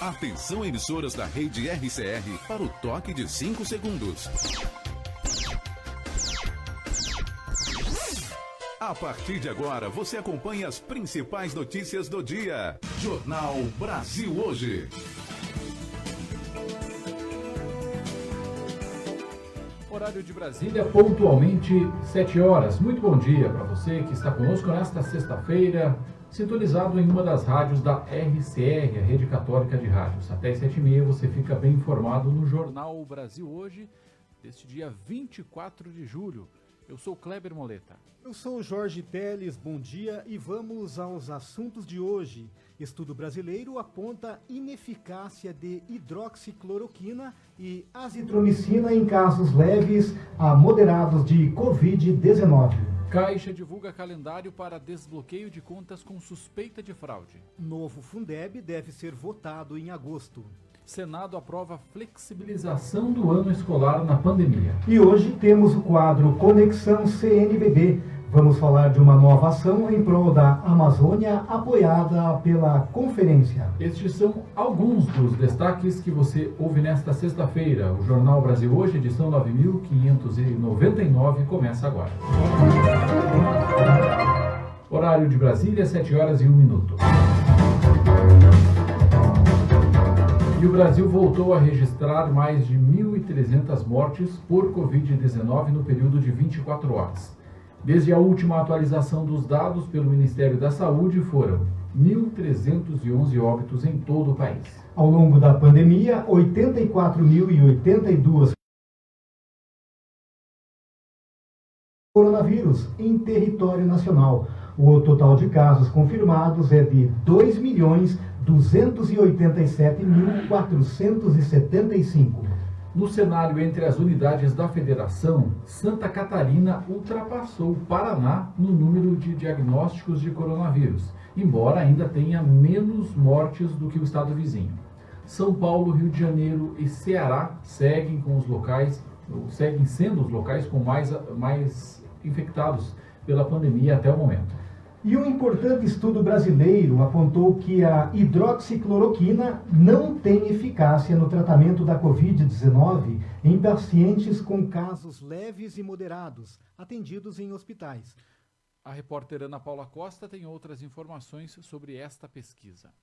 Atenção, emissoras da rede RCR para o toque de 5 segundos. A partir de agora, você acompanha as principais notícias do dia. Jornal Brasil Hoje. Horário de Brasília, pontualmente 7 horas. Muito bom dia para você que está conosco nesta sexta-feira, sintonizado em uma das rádios da RCR, a Rede Católica de Rádios. Até às 7h30 você fica bem informado no Jornal Brasil Hoje, deste dia 24 de julho. Eu sou Kleber Moleta. Eu sou o Jorge Teles, bom dia e vamos aos assuntos de hoje. Estudo brasileiro aponta ineficácia de hidroxicloroquina e azitromicina em casos leves a moderados de Covid-19. Caixa divulga calendário para desbloqueio de contas com suspeita de fraude. Novo Fundeb deve ser votado em agosto. Senado aprova flexibilização do ano escolar na pandemia. E hoje temos o quadro Conexão CNBB. Vamos falar de uma nova ação em prol da Amazônia, apoiada pela conferência. Estes são alguns dos destaques que você ouve nesta sexta-feira. O Jornal Brasil Hoje, edição 9599, começa agora. Horário de Brasília, 7 horas e 1 minuto. E o Brasil voltou a registrar mais de 1.300 mortes por Covid-19 no período de 24 horas. Desde a última atualização dos dados pelo Ministério da Saúde, foram 1.311 óbitos em todo o país. Ao longo da pandemia, 84.082 coronavírus em território nacional. O total de casos confirmados é de 2.287.475. No cenário entre as unidades da federação, Santa Catarina ultrapassou o Paraná no número de diagnósticos de coronavírus, embora ainda tenha menos mortes do que o estado vizinho. São Paulo, Rio de Janeiro e Ceará seguem sendo os locais com mais infectados pela pandemia até o momento. E um importante estudo brasileiro apontou que a hidroxicloroquina não tem eficácia no tratamento da Covid-19 em pacientes com casos leves e moderados, atendidos em hospitais. A repórter Ana Paula Costa tem outras informações sobre esta pesquisa.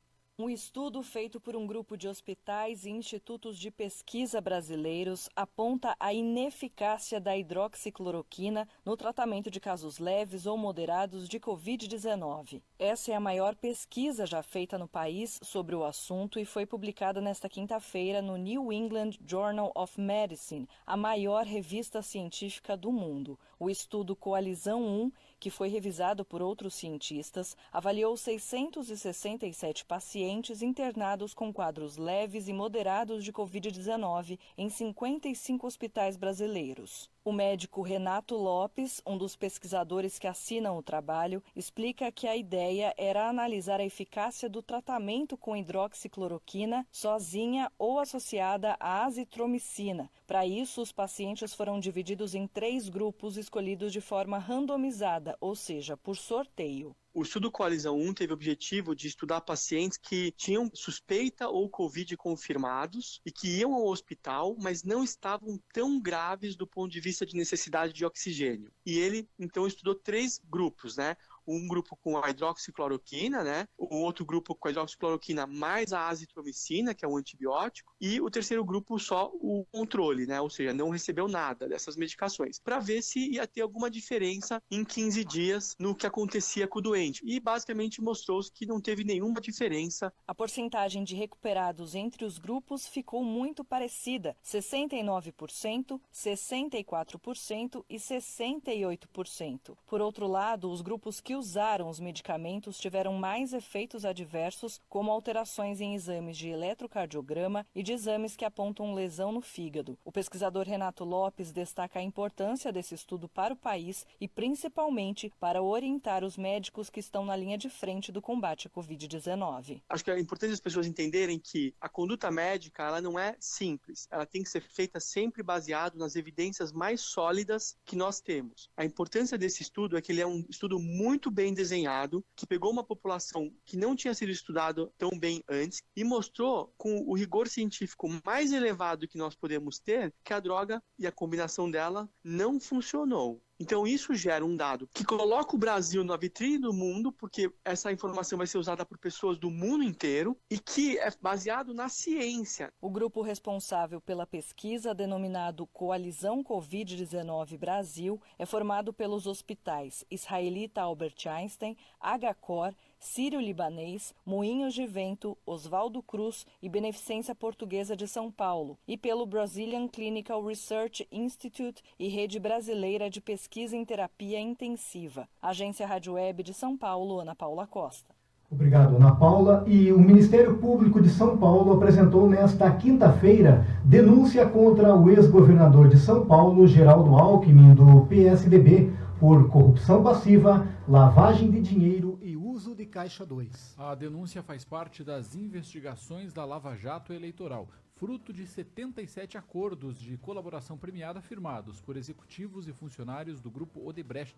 Um estudo feito por um grupo de hospitais e institutos de pesquisa brasileiros aponta a ineficácia da hidroxicloroquina no tratamento de casos leves ou moderados de Covid-19. Essa é a maior pesquisa já feita no país sobre o assunto e foi publicada nesta quinta-feira no New England Journal of Medicine, a maior revista científica do mundo. O estudo Coalizão 1, que foi revisado por outros cientistas, avaliou 667 pacientes internados com quadros leves e moderados de Covid-19 em 55 hospitais brasileiros. O médico Renato Lopes, um dos pesquisadores que assinam o trabalho, explica que a ideia era analisar a eficácia do tratamento com hidroxicloroquina sozinha ou associada à azitromicina. Para isso, os pacientes foram divididos em 3 grupos escolhidos de forma randomizada, ou seja, por sorteio. O estudo Coalizão 1 teve o objetivo de estudar pacientes que tinham suspeita ou Covid confirmados e que iam ao hospital, mas não estavam tão graves do ponto de vista de necessidade de oxigênio. E ele, então, estudou 3 grupos, né? Um grupo com a hidroxicloroquina, né? O outro grupo com a hidroxicloroquina mais a azitromicina, que é um antibiótico, e o terceiro grupo só o controle, né? Ou seja, não recebeu nada dessas medicações, para ver se ia ter alguma diferença em 15 dias no que acontecia com o doente. E basicamente mostrou-se que não teve nenhuma diferença. A porcentagem de recuperados entre os grupos ficou muito parecida: 69%, 64% e 68%. Por outro lado, os grupos que usaram os medicamentos tiveram mais efeitos adversos, como alterações em exames de eletrocardiograma e de exames que apontam lesão no fígado. O pesquisador Renato Lopes destaca a importância desse estudo para o país e principalmente para orientar os médicos que estão na linha de frente do combate à Covid-19. Acho que é importante as pessoas entenderem que a conduta médica ela não é simples, ela tem que ser feita sempre baseado nas evidências mais sólidas que nós temos. A importância desse estudo é que ele é um estudo muito muito bem desenhado, que pegou uma população que não tinha sido estudada tão bem antes e mostrou, com o rigor científico mais elevado que nós podemos ter, que a droga e a combinação dela não funcionou. Então isso gera um dado que coloca o Brasil na vitrine do mundo, porque essa informação vai ser usada por pessoas do mundo inteiro e que é baseado na ciência. O grupo responsável pela pesquisa, denominado Coalizão Covid-19 Brasil, é formado pelos hospitais Israelita Albert Einstein, HCOR, Sírio-Libanês, Moinhos de Vento, Oswaldo Cruz e Beneficência Portuguesa de São Paulo, e pelo Brazilian Clinical Research Institute e Rede Brasileira de Pesquisa em Terapia Intensiva. Agência Rádio Web de São Paulo, Ana Paula Costa. Obrigado, Ana Paula. E o Ministério Público de São Paulo apresentou nesta quinta-feira denúncia contra o ex-governador de São Paulo, Geraldo Alckmin, do PSDB, por corrupção passiva, lavagem de dinheiro e uso de Caixa 2. A denúncia faz parte das investigações da Lava Jato Eleitoral, fruto de 77 acordos de colaboração premiada firmados por executivos e funcionários do Grupo Odebrecht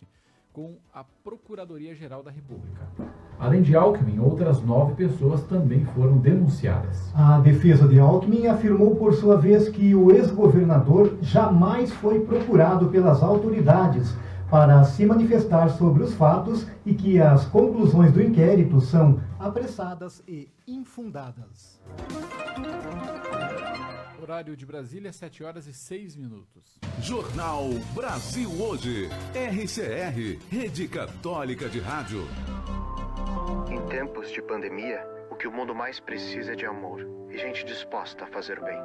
com a Procuradoria-Geral da República. Além de Alckmin, outras 9 pessoas também foram denunciadas. A defesa de Alckmin afirmou, por sua vez, que o ex-governador jamais foi procurado pelas autoridades para se manifestar sobre os fatos e que as conclusões do inquérito são apressadas e infundadas. Horário de Brasília, 7h06. Jornal Brasil Hoje. RCR, Rede Católica de Rádio. Em tempos de pandemia, o que o mundo mais precisa é de amor e gente disposta a fazer o bem.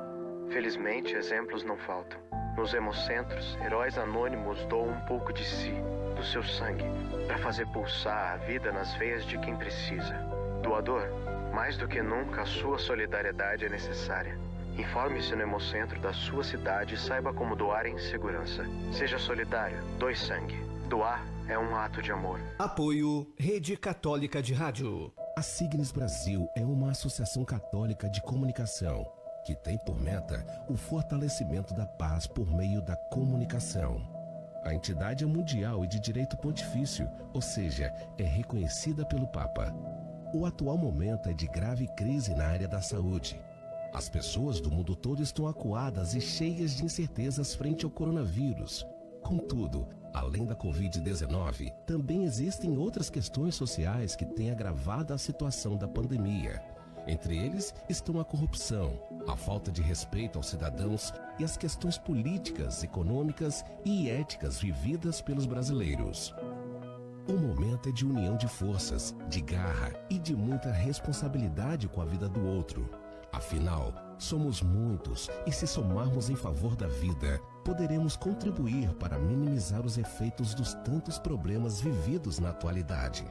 Felizmente, exemplos não faltam. Nos hemocentros, heróis anônimos doam um pouco de si, do seu sangue, para fazer pulsar a vida nas veias de quem precisa. Doador, mais do que nunca a sua solidariedade é necessária. Informe-se no hemocentro da sua cidade e saiba como doar em segurança. Seja solidário, doe sangue. Doar é um ato de amor. Apoio Rede Católica de Rádio. A Signes Brasil é uma associação católica de comunicação que tem por meta o fortalecimento da paz por meio da comunicação. A entidade é mundial e de direito pontifício, ou seja, é reconhecida pelo Papa. O atual momento é de grave crise na área da saúde. As pessoas do mundo todo estão acuadas e cheias de incertezas frente ao coronavírus. Contudo, além da Covid-19, também existem outras questões sociais que têm agravado a situação da pandemia. Entre eles estão a corrupção, a falta de respeito aos cidadãos e as questões políticas, econômicas e éticas vividas pelos brasileiros. O momento é de união de forças, de garra e de muita responsabilidade com a vida do outro. Afinal, somos muitos e se somarmos em favor da vida, poderemos contribuir para minimizar os efeitos dos tantos problemas vividos na atualidade.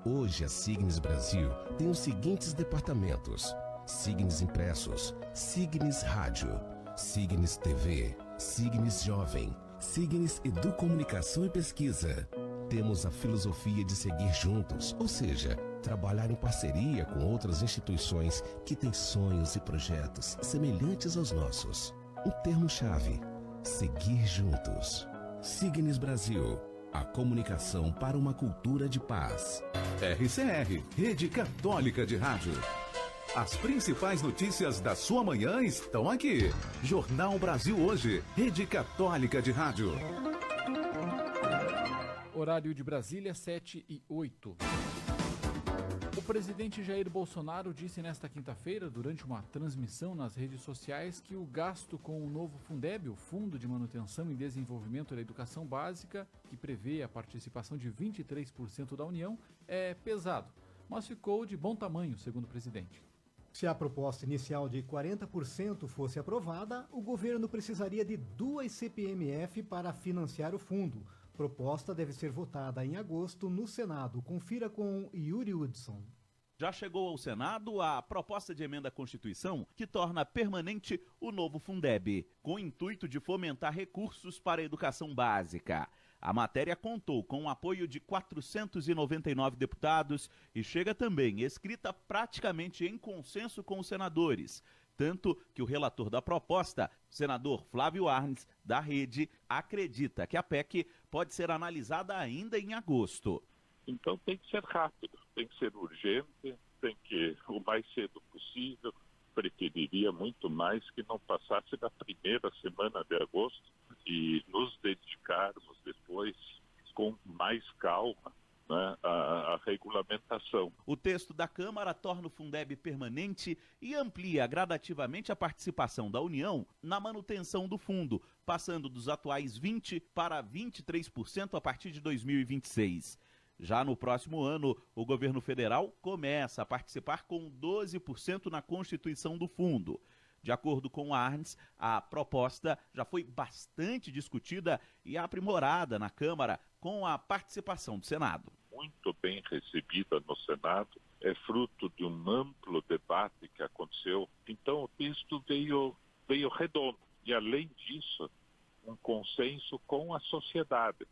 Hoje a Signes Brasil tem os seguintes departamentos: Signes Impressos, Signes Rádio, Signes TV, Signes Jovem, Signes Educomunicação e Pesquisa. Temos a filosofia de seguir juntos, ou seja, trabalhar em parceria com outras instituições que têm sonhos e projetos semelhantes aos nossos. O termo-chave: seguir juntos. Signes Brasil. A comunicação para uma cultura de paz. RCR, Rede Católica de Rádio. As principais notícias da sua manhã estão aqui. Jornal Brasil Hoje, Rede Católica de Rádio. Horário de Brasília, 7h08. O presidente Jair Bolsonaro disse nesta quinta-feira, durante uma transmissão nas redes sociais, que o gasto com o novo Fundeb, o Fundo de Manutenção e Desenvolvimento da Educação Básica, que prevê a participação de 23% da União, é pesado, mas ficou de bom tamanho, segundo o presidente. Se a proposta inicial de 40% fosse aprovada, o governo precisaria de 2 CPMF para financiar o fundo. Proposta deve ser votada em agosto no Senado. Confira com Yuri Hudson. Já chegou ao Senado a proposta de emenda à Constituição que torna permanente o novo Fundeb, com o intuito de fomentar recursos para a educação básica. A matéria contou com o apoio de 499 deputados e chega também escrita praticamente em consenso com os senadores. Tanto que o relator da proposta, o senador Flávio Arnes, da Rede, acredita que a PEC pode ser analisada ainda em agosto. Então tem que ser rápido, tem que ser urgente, tem que, o mais cedo possível. Preferiria muito mais que não passasse da primeira semana de agosto e nos dedicarmos depois com mais calma, né, a regulamentação. O texto da Câmara torna o Fundeb permanente e amplia gradativamente a participação da União na manutenção do fundo, passando dos atuais 20% para 23% a partir de 2026. Já no próximo ano, o governo federal começa a participar com 12% na constituição do fundo. De acordo com a Arns, a proposta já foi bastante discutida e aprimorada na Câmara com a participação do Senado. Muito bem recebida no Senado, é fruto de um amplo debate que aconteceu. Então o texto veio redondo e, além disso, um consenso com a sociedade.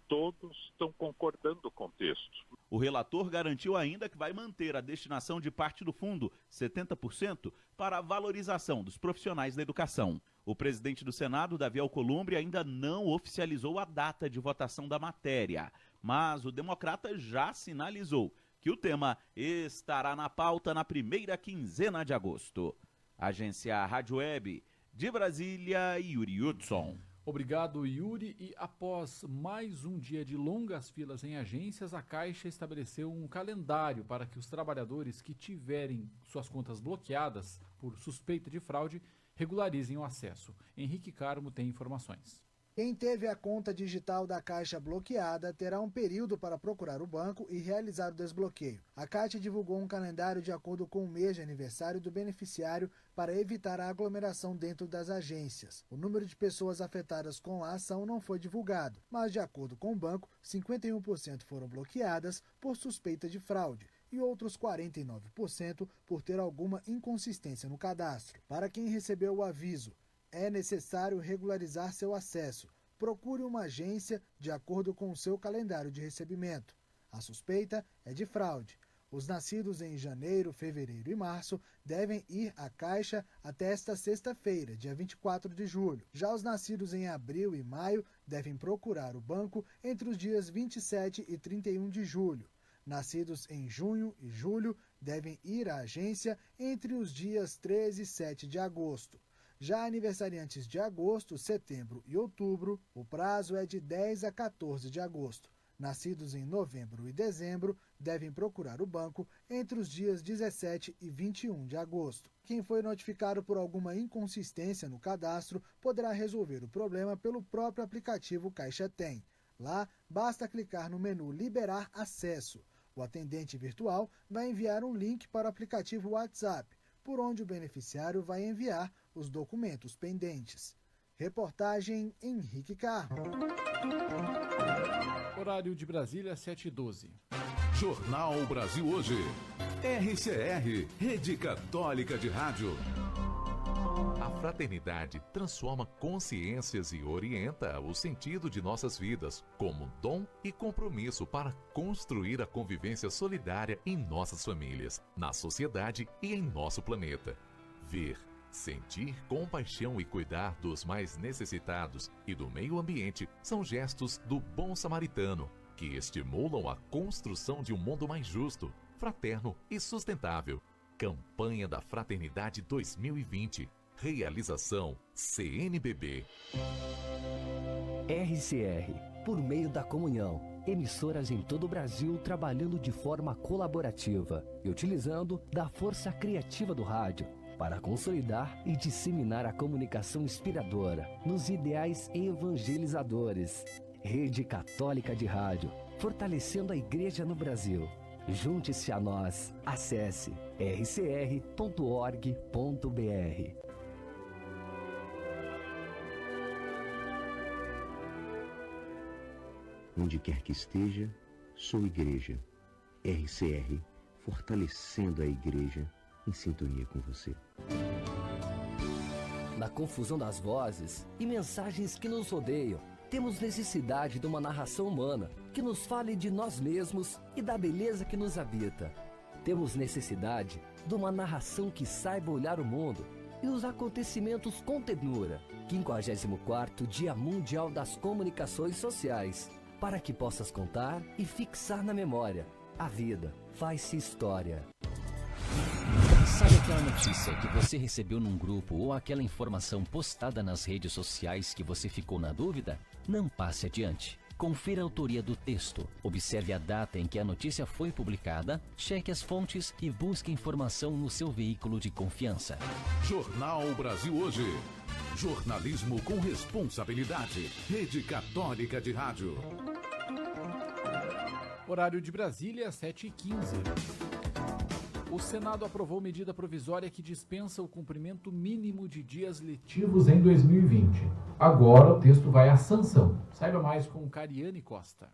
Todos estão concordando com o texto. O relator garantiu ainda que vai manter a destinação de parte do fundo, 70%, para a valorização dos profissionais da educação. O presidente do Senado, Davi Alcolumbre, ainda não oficializou a data de votação da matéria, mas o democrata já sinalizou que o tema estará na pauta na primeira quinzena de agosto. Agência Rádio Web, de Brasília, Yuri Hudson. Obrigado, Yuri. E após mais um dia de longas filas em agências, a Caixa estabeleceu um calendário para que os trabalhadores que tiverem suas contas bloqueadas por suspeita de fraude regularizem o acesso. Henrique Carmo tem informações. Quem teve a conta digital da Caixa bloqueada terá um período para procurar o banco e realizar o desbloqueio. A Caixa divulgou um calendário de acordo com o mês de aniversário do beneficiário para evitar a aglomeração dentro das agências. O número de pessoas afetadas com a ação não foi divulgado, mas de acordo com o banco, 51% foram bloqueadas por suspeita de fraude e outros 49% por ter alguma inconsistência no cadastro. Para quem recebeu o aviso, é necessário regularizar seu acesso. Procure uma agência de acordo com o seu calendário de recebimento. A suspeita é de fraude. Os nascidos em janeiro, fevereiro e março devem ir à Caixa até esta sexta-feira, dia 24 de julho. Já os nascidos em abril e maio devem procurar o banco entre os dias 27 e 31 de julho. Nascidos em junho e julho devem ir à agência entre os dias 13 e 7 de agosto. Já aniversariantes de agosto, setembro e outubro, o prazo é de 10 a 14 de agosto. Nascidos em novembro e dezembro devem procurar o banco entre os dias 17 e 21 de agosto. Quem foi notificado por alguma inconsistência no cadastro poderá resolver o problema pelo próprio aplicativo Caixa Tem. Lá, basta clicar no menu Liberar Acesso. O atendente virtual vai enviar um link para o aplicativo WhatsApp, por onde o beneficiário vai enviar os documentos pendentes. Reportagem Henrique Carmo. Horário de Brasília, 7h12. Jornal Brasil Hoje. RCR, Rede Católica de Rádio. A fraternidade transforma consciências e orienta o sentido de nossas vidas como dom e compromisso para construir a convivência solidária em nossas famílias, na sociedade e em nosso planeta. Ver, sentir compaixão e cuidar dos mais necessitados e do meio ambiente são gestos do bom samaritano, que estimulam a construção de um mundo mais justo, fraterno e sustentável. Campanha da Fraternidade 2020. Realização CNBB. RCR, por meio da comunhão. Emissoras em todo o Brasil trabalhando de forma colaborativa e utilizando da força criativa do rádio para consolidar e disseminar a comunicação inspiradora nos ideais evangelizadores. Rede Católica de Rádio, fortalecendo a Igreja no Brasil. Junte-se a nós. Acesse rcr.org.br. Onde quer que esteja, sou igreja. RCR, fortalecendo a igreja em sintonia com você. Na confusão das vozes e mensagens que nos rodeiam, temos necessidade de uma narração humana que nos fale de nós mesmos e da beleza que nos habita. Temos necessidade de uma narração que saiba olhar o mundo e os acontecimentos com ternura. 54º Dia Mundial das Comunicações Sociais. para que possas contar e fixar na memória. A vida faz-se história. Sabe aquela notícia que você recebeu num grupo ou aquela informação postada nas redes sociais que você ficou na dúvida? Não passe adiante. Confira a autoria do texto, observe a data em que a notícia foi publicada, cheque as fontes e busque informação no seu veículo de confiança. Jornal Brasil Hoje. Jornalismo com responsabilidade. Rede Católica de Rádio. Horário de Brasília, 7h15. O Senado aprovou medida provisória que dispensa o cumprimento mínimo de dias letivos em 2020. Agora o texto vai à sanção. Saiba mais com Cariane Costa.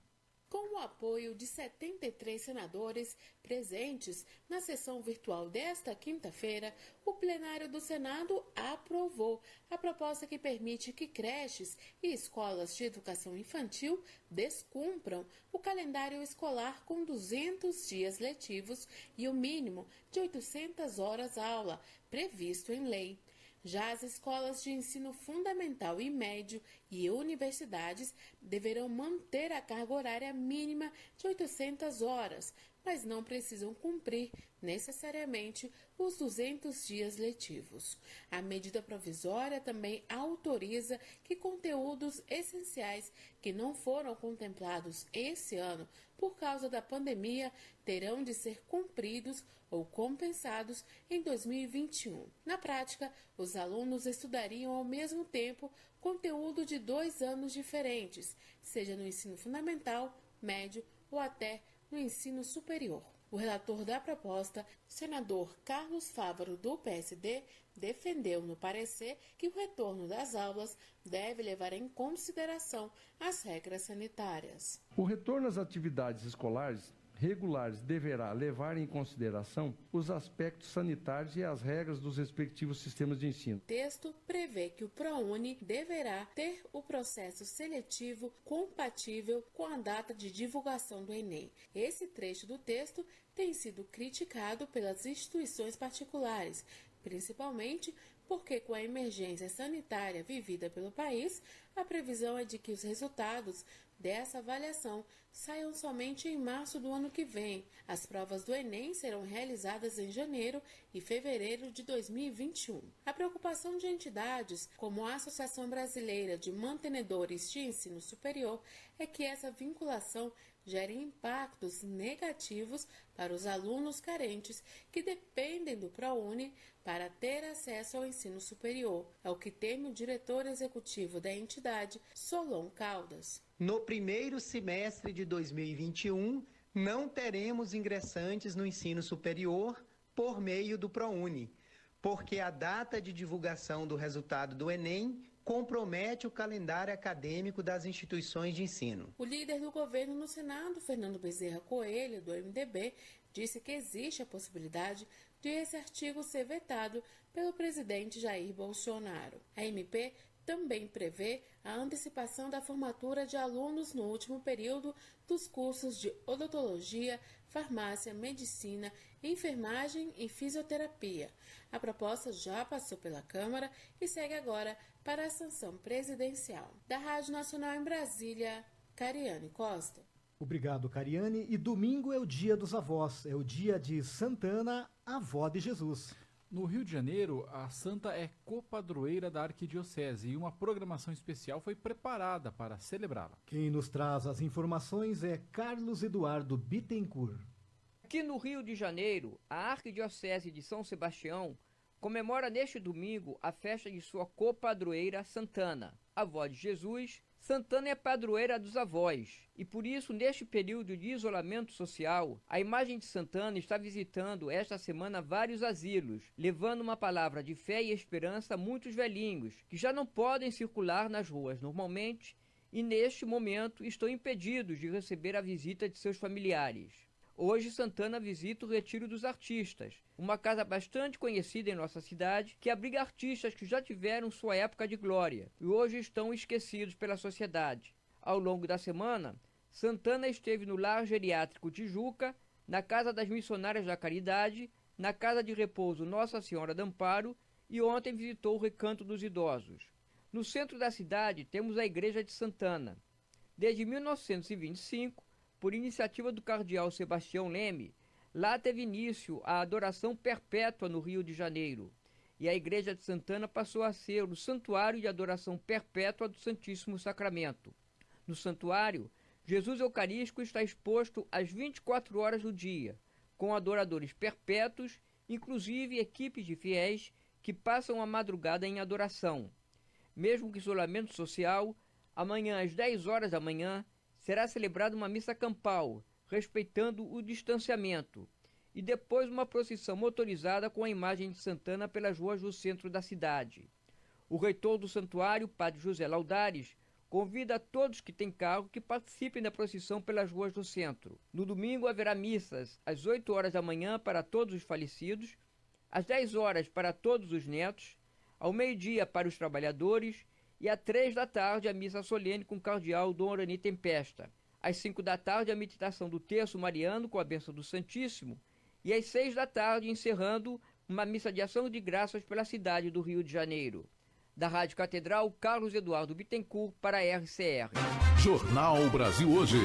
Com o apoio de 73 senadores presentes na sessão virtual desta quinta-feira, o plenário do Senado aprovou a proposta que permite que creches e escolas de educação infantil descumpram o calendário escolar com 200 dias letivos e o mínimo de 800 horas aula, previsto em lei. Já as escolas de ensino fundamental e médio e universidades deverão manter a carga horária mínima de 800 horas, mas não precisam cumprir necessariamente os 200 dias letivos. A medida provisória também autoriza que conteúdos essenciais que não foram contemplados esse ano por causa da pandemia terão de ser cumpridos ou compensados em 2021. Na prática, os alunos estudariam ao mesmo tempo conteúdo de 2 anos diferentes, seja no ensino fundamental, médio ou até no ensino superior. O relator da proposta, senador Carlos Fávaro, do PSD, defendeu no parecer que o retorno das aulas deve levar em consideração as regras sanitárias. O retorno às atividades escolares regulares deverá levar em consideração os aspectos sanitários e as regras dos respectivos sistemas de ensino. O texto prevê que o ProUni deverá ter o processo seletivo compatível com a data de divulgação do Enem. Esse trecho do texto tem sido criticado pelas instituições particulares, principalmente porque, com a emergência sanitária vivida pelo país, a previsão é de que os resultados dessa avaliação saiam somente em março do ano que vem. As provas do Enem serão realizadas em janeiro e fevereiro de 2021. A preocupação de entidades como a Associação Brasileira de Mantenedores de Ensino Superior é que essa vinculação gere impactos negativos para os alunos carentes que dependem do ProUni para ter acesso ao ensino superior, é o que teme o diretor executivo da entidade, Solon Caldas. No primeiro semestre de 2021, não teremos ingressantes no ensino superior por meio do ProUni, porque a data de divulgação do resultado do Enem compromete o calendário acadêmico das instituições de ensino. O líder do governo no Senado, Fernando Bezerra Coelho, do MDB, disse que existe a possibilidade de esse artigo ser vetado pelo presidente Jair Bolsonaro. A MP também prevê a antecipação da formatura de alunos no último período dos cursos de odontologia, farmácia, medicina, enfermagem e fisioterapia. A proposta já passou pela Câmara e segue agora para a sanção presidencial. Da Rádio Nacional em Brasília, Cariane Costa. Obrigado, Cariane. E domingo é o dia dos avós, é o dia de Santana, avó de Jesus. No Rio de Janeiro, a santa é copadroeira da Arquidiocese e uma programação especial foi preparada para celebrá-la. Quem nos traz as informações é Carlos Eduardo Bittencourt. Aqui no Rio de Janeiro, a Arquidiocese de São Sebastião comemora neste domingo a festa de sua copadroeira Santana, avó de Jesus. Santana é padroeira dos avós e por isso, neste período de isolamento social, a imagem de Santana está visitando esta semana vários asilos, levando uma palavra de fé e esperança a muitos velhinhos que já não podem circular nas ruas normalmente e neste momento estão impedidos de receber a visita de seus familiares. Hoje, Santana visita o Retiro dos Artistas, uma casa bastante conhecida em nossa cidade, que abriga artistas que já tiveram sua época de glória e hoje estão esquecidos pela sociedade. Ao longo da semana, Santana esteve no Lar Geriátrico Tijuca, na Casa das Missionárias da Caridade, na Casa de Repouso Nossa Senhora do Amparo e ontem visitou o Recanto dos Idosos. No centro da cidade temos a Igreja de Santana. Desde 1925, por iniciativa do cardeal Sebastião Leme, lá teve início a adoração perpétua no Rio de Janeiro, e a Igreja de Santana passou a ser o santuário de adoração perpétua do Santíssimo Sacramento. No santuário, Jesus Eucarístico está exposto às 24 horas do dia, com adoradores perpétuos, inclusive equipes de fiéis que passam a madrugada em adoração. Mesmo com isolamento social, amanhã às 10 horas da manhã será celebrada uma missa campal, respeitando o distanciamento, e depois uma procissão motorizada com a imagem de Santana pelas ruas do centro da cidade. O reitor do santuário, Padre José Laudares, convida a todos que têm carro que participem da procissão pelas ruas do centro. No domingo haverá missas às 8 horas da manhã para todos os falecidos, às 10 horas para todos os netos, ao meio-dia para os trabalhadores e às 3 da tarde a missa solene com o cardeal Dom Orani Tempesta. Às 5 da tarde a meditação do terço mariano com a bênção do Santíssimo e às 6 da tarde encerrando uma missa de ação de graças pela cidade do Rio de Janeiro. Da Rádio Catedral, Carlos Eduardo Bittencourt para a RCR. Jornal Brasil Hoje.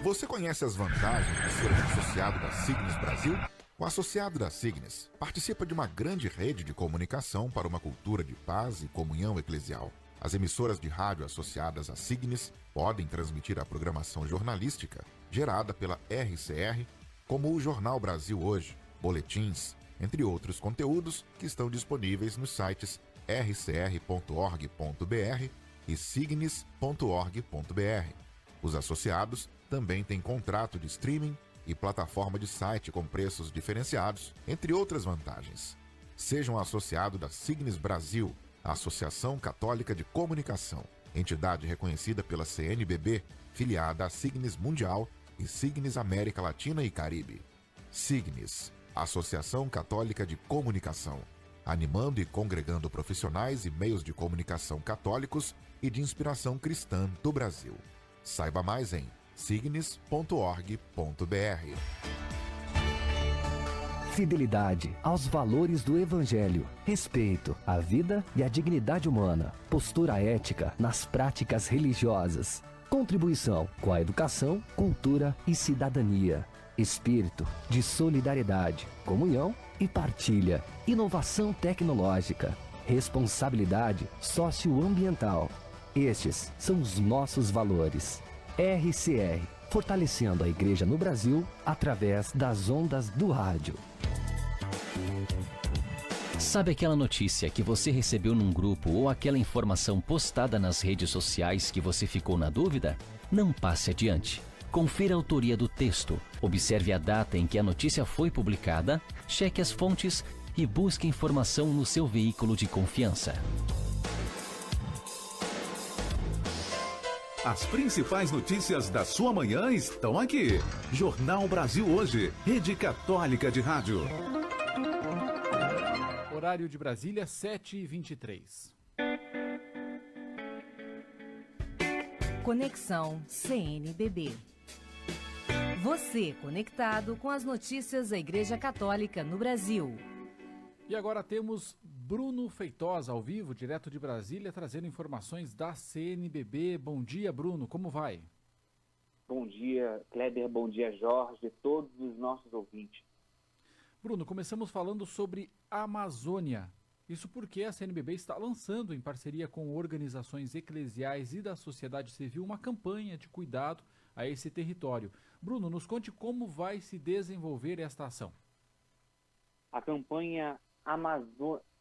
Você conhece as vantagens de ser um associado da Signes Brasil? O associado da Signes participa de uma grande rede de comunicação para uma cultura de paz e comunhão eclesial. As emissoras de rádio associadas à Signes podem transmitir a programação jornalística gerada pela RCR, como o Jornal Brasil Hoje, boletins, entre outros conteúdos que estão disponíveis nos sites rcr.org.br e signes.org.br. Os associados também têm contrato de streaming e plataforma de site com preços diferenciados, entre outras vantagens. Seja um associado da Signes Brasil, a Associação Católica de Comunicação, entidade reconhecida pela CNBB, filiada à Signes Mundial e Signes América Latina e Caribe. Signes, Associação Católica de Comunicação, animando e congregando profissionais e meios de comunicação católicos e de inspiração cristã do Brasil. Saiba mais em signes.org.br. Fidelidade aos valores do Evangelho, respeito à vida e à dignidade humana, postura ética nas práticas religiosas, contribuição com a educação, cultura e cidadania, espírito de solidariedade, comunhão e partilha, inovação tecnológica, responsabilidade socioambiental. Estes são os nossos valores. RCR, fortalecendo a Igreja no Brasil através das ondas do rádio. Sabe aquela notícia que você recebeu num grupo ou aquela informação postada nas redes sociais que você ficou na dúvida? Não passe adiante. Confira a autoria do texto, observe a data em que a notícia foi publicada, cheque as fontes e busque informação no seu veículo de confiança. As principais notícias da sua manhã estão aqui. Jornal Brasil Hoje, Rede Católica de Rádio. Horário de Brasília, 7h23. Conexão CNBB. Você conectado com as notícias da Igreja Católica no Brasil. E agora temos Bruno Feitosa ao vivo, direto de Brasília, trazendo informações da CNBB. Bom dia, Bruno, como vai? Bom dia, Kleber, bom dia, Jorge, e todos os nossos ouvintes. Bruno, começamos falando sobre Amazônia. Isso porque a CNBB está lançando, em parceria com organizações eclesiais e da sociedade civil, uma campanha de cuidado a esse território. Bruno, nos conte como vai se desenvolver esta ação. A campanha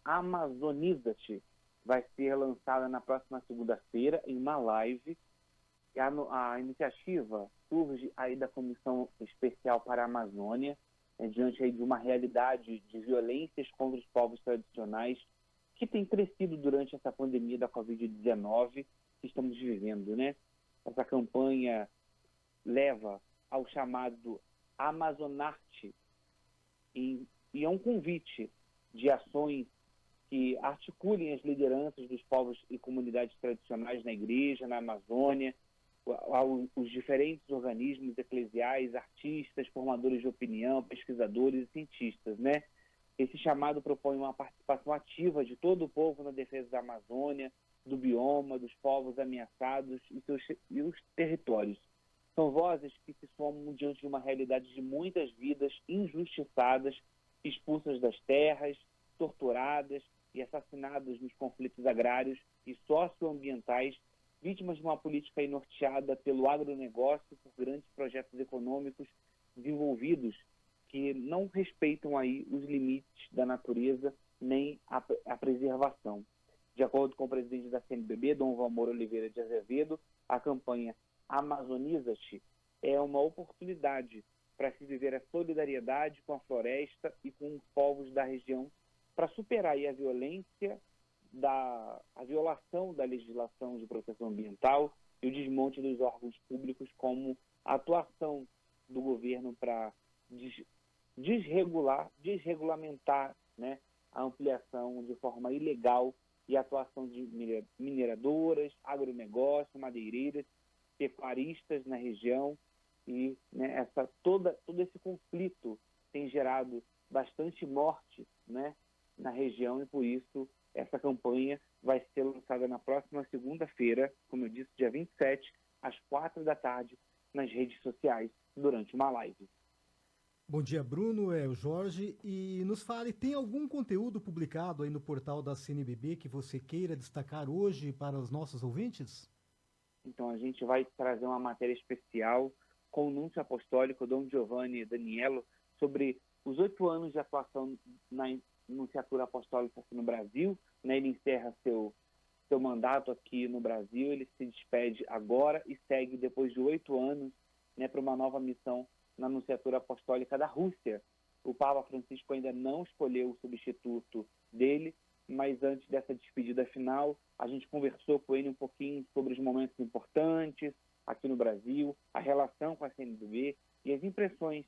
Amazoniza-te vai ser lançada na próxima segunda-feira em uma live. A iniciativa surge aí da Comissão Especial para a Amazônia, diante aí de uma realidade de violências contra os povos tradicionais que tem crescido durante essa pandemia da Covid-19 que estamos vivendo, né? Essa campanha leva ao chamado Amazonarte e é um convite de ações que articulem as lideranças dos povos e comunidades tradicionais na igreja, na Amazônia, os diferentes organismos eclesiais, artistas, formadores de opinião, pesquisadores e cientistas, né? Esse chamado propõe uma participação ativa de todo o povo na defesa da Amazônia, do bioma, dos povos ameaçados e os territórios. São vozes que se somam diante de uma realidade de muitas vidas injustiçadas, expulsas das terras, torturadas e assassinadas nos conflitos agrários e socioambientais, vítimas de uma política norteada pelo agronegócio, por grandes projetos econômicos desenvolvidos que não respeitam aí os limites da natureza nem a preservação. De acordo com o presidente da CNBB, Dom Valmor Oliveira de Azevedo, a campanha Amazoniza-te é uma oportunidade para se viver a solidariedade com a floresta e com os povos da região, para superar aí a violação da legislação de proteção ambiental e o desmonte dos órgãos públicos, como a atuação do governo para desregulamentar, né, a ampliação de forma ilegal e a atuação de mineradoras, agronegócio, madeireiras, pecuaristas na região. E, né, todo esse conflito tem gerado bastante morte, né, na região, e por isso essa campanha vai ser lançada na próxima segunda-feira, como eu disse, dia 27, às 4 da tarde, nas redes sociais, durante uma live. Bom dia, Bruno, é o Jorge, e nos fale, tem algum conteúdo publicado aí no portal da CNBB que você queira destacar hoje para os nossos ouvintes? Então, a gente vai trazer uma matéria especial com o Núncio Apostólico Dom Giovanni Daniello sobre os 8 anos de atuação na Nunciatura Apostólica aqui no Brasil, né? Ele encerra seu mandato aqui no Brasil, ele se despede agora e segue depois de 8 anos, né, para uma nova missão na Nunciatura Apostólica da Rússia. O Papa Francisco ainda não escolheu o substituto dele, mas antes dessa despedida final, a gente conversou com ele um pouquinho sobre os momentos importantes aqui no Brasil, a relação com a CNBB e as impressões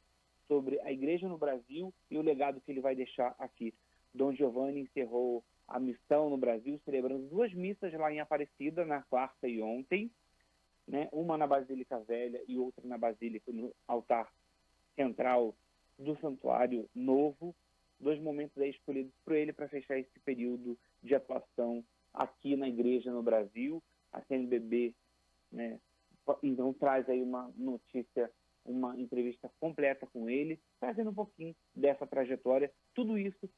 sobre a Igreja no Brasil e o legado que ele vai deixar aqui. Dom Giovanni encerrou a missão no Brasil, celebrando 2 missas lá em Aparecida, na quarta e ontem, né? Uma na Basílica Velha e outra na Basílica, no altar central do Santuário Novo. 2 momentos aí escolhidos por ele para fechar esse período de atuação aqui na Igreja no Brasil. A CNBB, né, então traz aí uma notícia, uma entrevista completa com ele, trazendo um pouquinho dessa trajetória. Tudo isso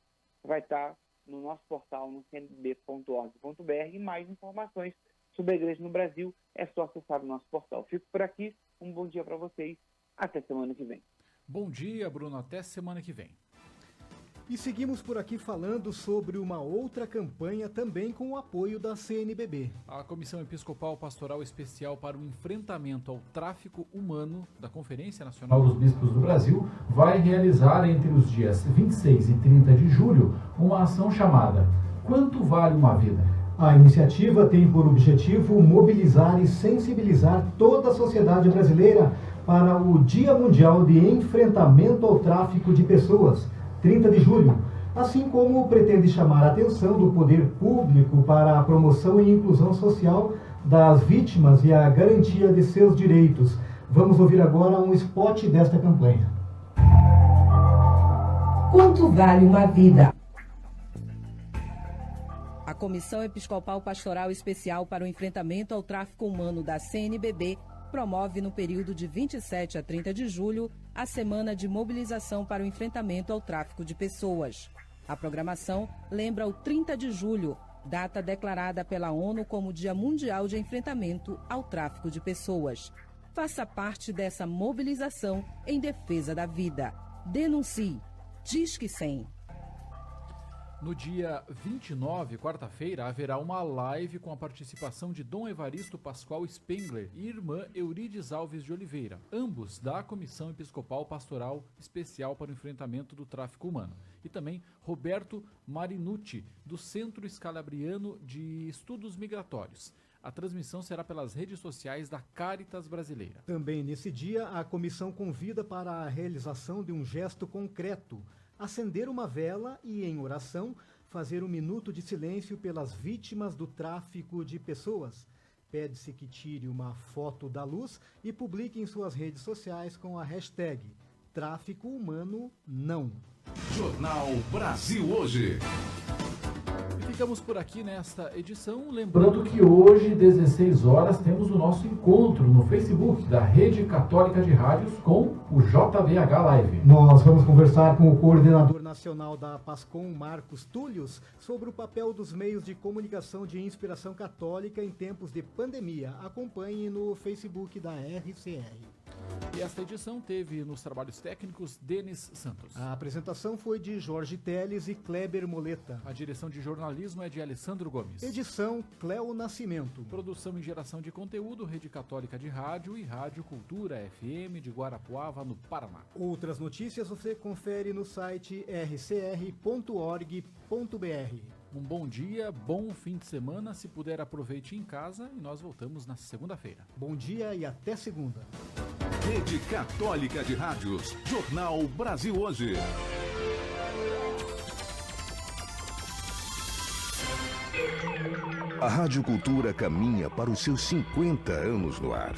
vai estar no nosso portal, no cnbb.org.br, e mais informações sobre a Igreja no Brasil é só acessar o nosso portal. Fico por aqui, um bom dia para vocês, até semana que vem. Bom dia, Bruno, até semana que vem. E seguimos por aqui falando sobre uma outra campanha também com o apoio da CNBB. A Comissão Episcopal Pastoral Especial para o Enfrentamento ao Tráfico Humano da Conferência Nacional dos Bispos do Brasil vai realizar entre os dias 26 e 30 de julho uma ação chamada Quanto Vale uma Vida? A iniciativa tem por objetivo mobilizar e sensibilizar toda a sociedade brasileira para o Dia Mundial de Enfrentamento ao Tráfico de Pessoas, 30 de julho, assim como pretende chamar a atenção do poder público para a promoção e inclusão social das vítimas e a garantia de seus direitos. Vamos ouvir agora um spot desta campanha. Quanto vale uma vida? A Comissão Episcopal Pastoral Especial para o Enfrentamento ao Tráfico Humano da CNBB promove no período de 27 a 30 de julho a Semana de Mobilização para o Enfrentamento ao Tráfico de Pessoas. A programação lembra o 30 de julho, data declarada pela ONU como Dia Mundial de Enfrentamento ao Tráfico de Pessoas. Faça parte dessa mobilização em defesa da vida. Denuncie. Disque 100. No dia 29, quarta-feira, haverá uma live com a participação de Dom Evaristo Pascoal Spengler e irmã Eurides Alves de Oliveira, ambos da Comissão Episcopal Pastoral Especial para o Enfrentamento do Tráfico Humano, e também Roberto Marinucci, do Centro Scalabriano de Estudos Migratórios. A transmissão será pelas redes sociais da Caritas Brasileira. Também nesse dia, a comissão convida para a realização de um gesto concreto: acender uma vela e, em oração, fazer 1 minuto de silêncio pelas vítimas do tráfico de pessoas. Pede-se que tire uma foto da luz e publique em suas redes sociais com a hashtag Tráfico Humano Não. Jornal Brasil Hoje. ficamos por aqui nesta edição. Lembrando que hoje, 16 horas, temos o nosso encontro no Facebook da Rede Católica de Rádios com o JVH Live. Nós vamos conversar com o coordenador nacional da PASCOM, Marcos Túlios, sobre o papel dos meios de comunicação de inspiração católica em tempos de pandemia. Acompanhe no Facebook da RCR. E esta edição teve nos trabalhos técnicos Denis Santos. A apresentação foi de Jorge Teles e Kleber Moleta. A direção de jornalismo é de Alessandro Gomes. Edição Cléo Nascimento. Produção e geração de conteúdo, Rede Católica de Rádio e Rádio Cultura FM de Guarapuava, no Paraná. Outras notícias você confere no site rcr.org.br. Um bom dia, bom fim de semana, se puder aproveite em casa e nós voltamos na segunda-feira. Bom dia e até segunda. Rede Católica de Rádios, Jornal Brasil Hoje. A Rádio Cultura caminha para os seus 50 anos no ar.